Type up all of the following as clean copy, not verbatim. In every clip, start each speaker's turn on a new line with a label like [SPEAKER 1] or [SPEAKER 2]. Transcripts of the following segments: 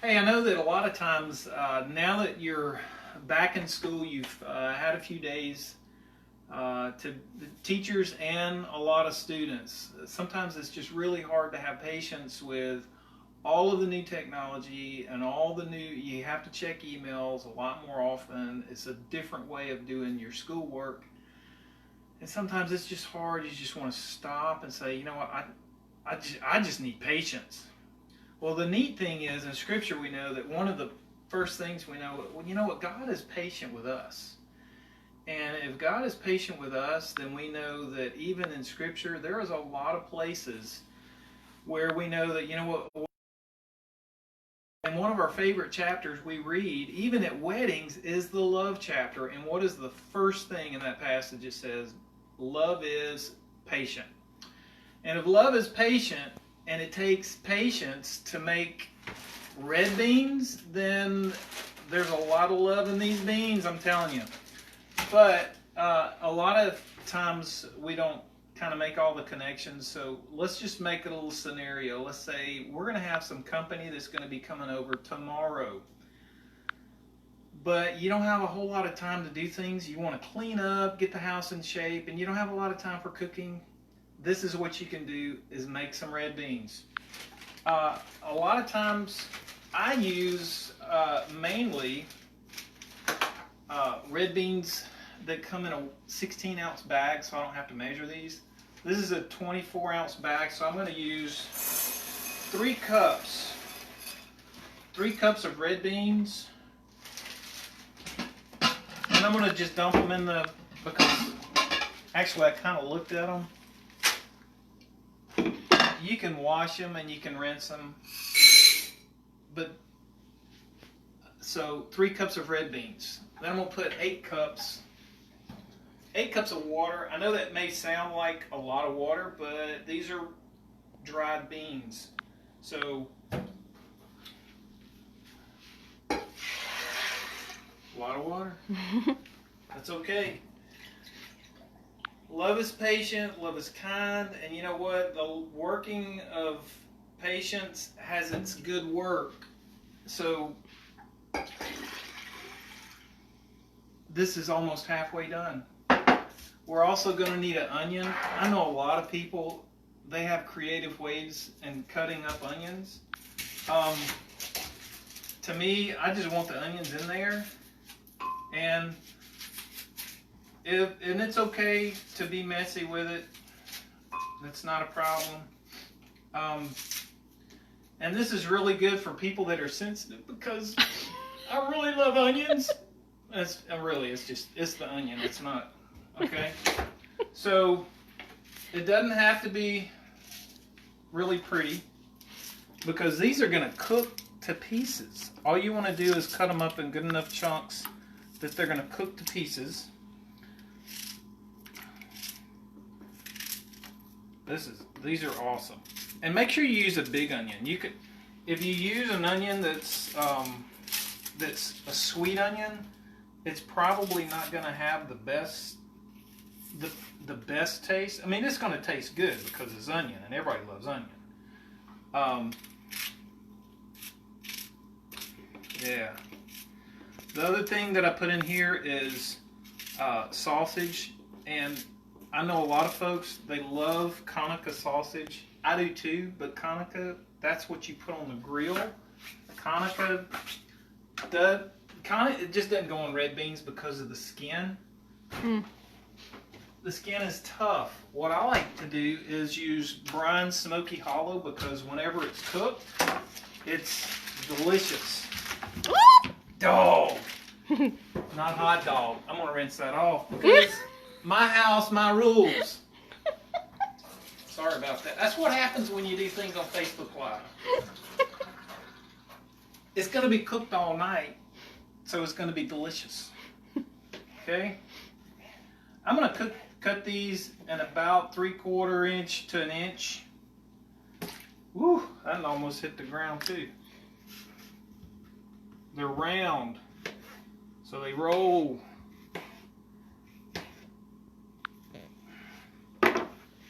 [SPEAKER 1] Hey, I know that a lot of times now that you're back in school, you've had a few days to the teachers and a lot of students. Sometimes it's just really hard to have patience with all of the new technology and all the new, you have to check emails a lot more often. It's a different way of doing your schoolwork. And sometimes it's just hard. You just want to stop and say, you know what, I just need patience. Well, the neat thing is in Scripture we know that one of the first things we know, well, you know what, God is patient with us. And if God is patient with us, then we know that even in Scripture there is a lot of places where we know that, you know what, in one of our favorite chapters we read, even at weddings, is the love chapter. And what is the first thing in that passage? It says, love is patient. And if love is patient, and it takes patience to make red beans, then there's a lot of love in these beans, I'm telling you. But a lot of times we don't kind of make all the connections. So let's just make a little scenario. Let's say we're going to have some company that's going to be coming over tomorrow. But you don't have a whole lot of time to do things. You want to clean up, get the house in shape, and you don't have a lot of time for cooking. This is what you can do, is make some red beans. A lot of times I use mainly red beans that come in a 16-ounce bag, so I don't have to measure these. This is a 24-ounce bag, so I'm going to use 3 cups. 3 cups of red beans. And I'm going to just dump them in the, because actually I kind of looked at them. You can wash them and you can rinse them. But, so 3 cups of red beans. Then I'm going to put 8 cups of water. I know that may sound like a lot of water, but these are dried beans. So, a lot of water. That's okay. Love is patient, love is kind, and you know what? The working of patience has its good work. So, this is almost halfway done. We're also going to need an onion. I know a lot of people, they have creative ways in cutting up onions. To me, I just want the onions in there. And it's okay to be messy with it. That's not a problem. And this is really good for people that are sensitive, because I really love onions. It's the onion. It's not. Okay? So, it doesn't have to be really pretty, because these are going to cook to pieces. All you want to do is cut them up in good enough chunks that they're going to cook to pieces. These are awesome. And make sure you use a big onion. You could, if you use an onion that's a sweet onion, it's probably not going to have the best taste. I mean, it's going to taste good because it's onion, and everybody loves onion. Yeah. The other thing that I put in here is sausage, and I know a lot of folks, they love Conaca sausage. I do too, but Conaca, that's what you put on the grill. Conaca, it just doesn't go on red beans because of the skin. The skin is tough. What I like to do is use brine smoky hollow, because whenever it's cooked, it's delicious. Dog. Not hot dog. I'm going to rinse that off, because my house, my rules. Sorry about that. That's what happens when you do things on Facebook Live. It's going to be cooked all night, so it's going to be delicious. Okay? I'm going to cut these in about 3/4 inch to an inch. Woo, that almost hit the ground too. They're round, so they roll.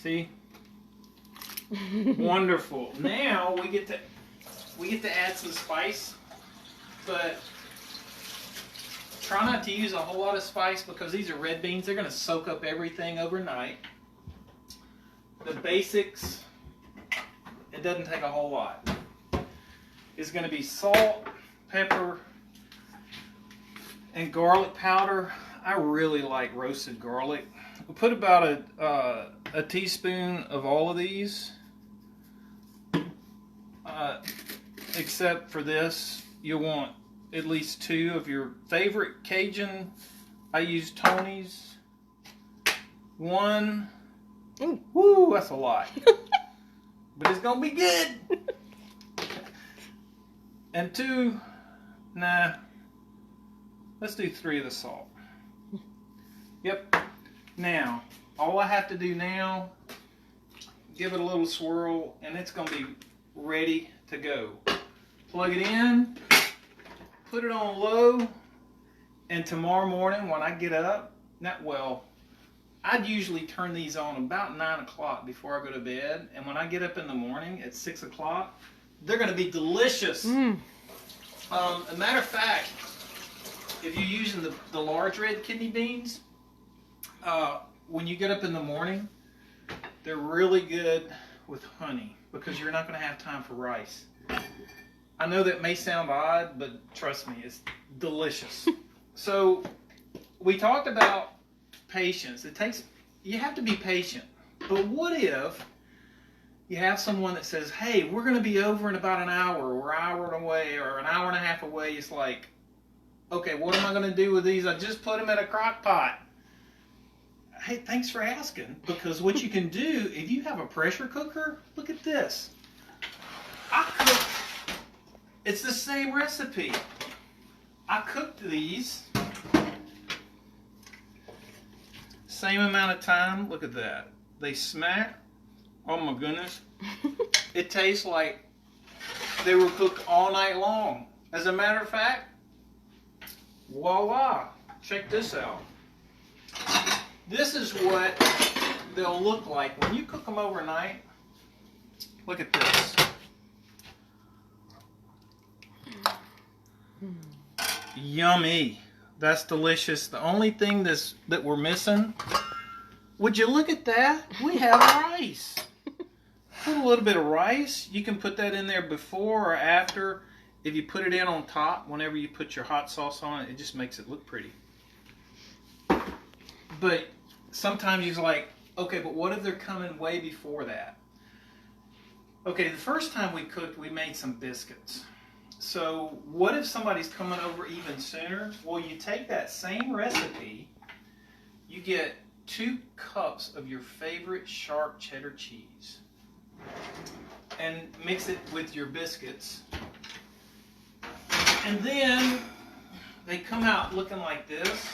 [SPEAKER 1] See? Wonderful. Now we get we get to add some spice, but try not to use a whole lot of spice because these are red beans. They're going to soak up everything overnight. The basics, it doesn't take a whole lot. It's going to be salt, pepper, and garlic powder. I really like roasted garlic. We'll put about a teaspoon of all of these. Except for this, you'll want at least 2 of your favorite Cajun. I use Tony's. 1. Woo, that's a lot. But it's going to be good. And 2, nah. Let's do 3 of the salt. Yep. Now, all I have to do now, give it a little swirl, and it's going to be ready to go. Plug it in, put it on low, and tomorrow morning when I get up, I'd usually turn these on about 9 o'clock before I go to bed, and when I get up in the morning at 6 o'clock, they're going to be delicious. A matter of fact, if you're using the large red kidney beans, when you get up in the morning, they're really good with honey because you're not going to have time for rice. I know that may sound odd, but trust me, it's delicious. So we talked about patience. You have to be patient. But what if you have someone that says, hey, we're going to be over in about an hour or an hour away or an hour and a half away? It's like, okay, what am I going to do with these? I just put them in a crock pot. Hey, thanks for asking, because what you can do, if you have a pressure cooker, look at this. It's the same recipe. I cooked these. Same amount of time. Look at that. They smack. Oh my goodness. It tastes like they were cooked all night long. As a matter of fact, voila. Check this out. This is what they'll look like when you cook them overnight. Look at this. Yummy. That's delicious. The only thing that we're missing, would you look at that? We have rice. Put a little bit of rice. You can put that in there before or after. If you put it in on top, whenever you put your hot sauce on it, it just makes it look pretty. But sometimes you're like, okay, but what if they're coming way before that? Okay, the first time we cooked, we made some biscuits. So what if somebody's coming over even sooner? Well, you take that same recipe, you get 2 cups of your favorite sharp cheddar cheese and mix it with your biscuits. And then they come out looking like this.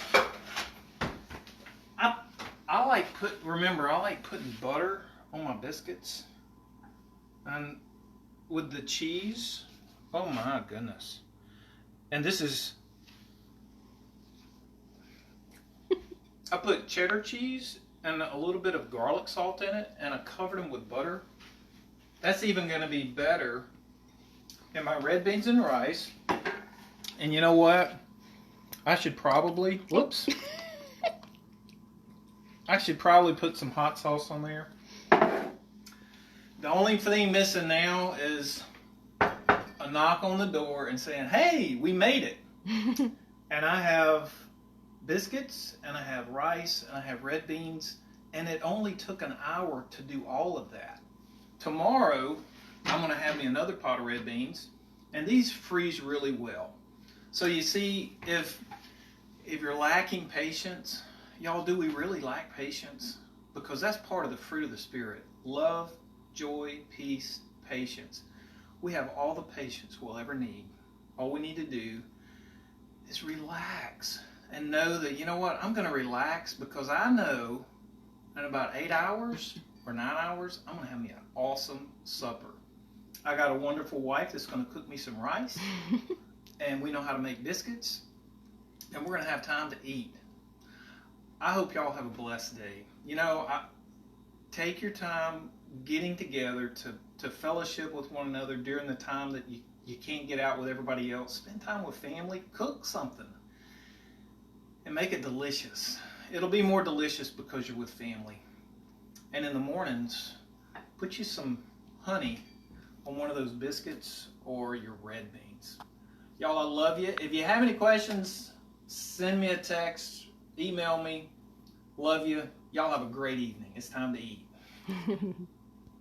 [SPEAKER 1] I like putting butter on my biscuits. And with the cheese, oh my goodness. And this is, I put cheddar cheese and a little bit of garlic salt in it, and I covered them with butter. That's even going to be better in my red beans and rice. And you know what? I should probably put some hot sauce on there. The only thing missing now is a knock on the door and saying, hey, we made it. And I have biscuits, and I have rice, and I have red beans, and it only took an hour to do all of that. Tomorrow, I'm going to have me another pot of red beans, and these freeze really well. So you see, if you're lacking patience, y'all, do we really lack patience? Because that's part of the fruit of the Spirit. Love, joy, peace, patience. We have all the patience we'll ever need. All we need to do is relax and know that, you know what, I'm going to relax because I know in about 8 hours or 9 hours, I'm going to have me an awesome supper. I got a wonderful wife that's going to cook me some rice, and we know how to make biscuits, and we're going to have time to eat. I hope y'all have a blessed day. You know, take your time getting together to fellowship with one another during the time that you can't get out with everybody else, spend time with family, cook something, and make it delicious. It'll be more delicious because you're with family. And in the mornings, put you some honey on one of those biscuits or your red beans. Y'all, I love you. If you have any questions, send me a text, email me. Love you. Y'all have a great evening. It's time to eat.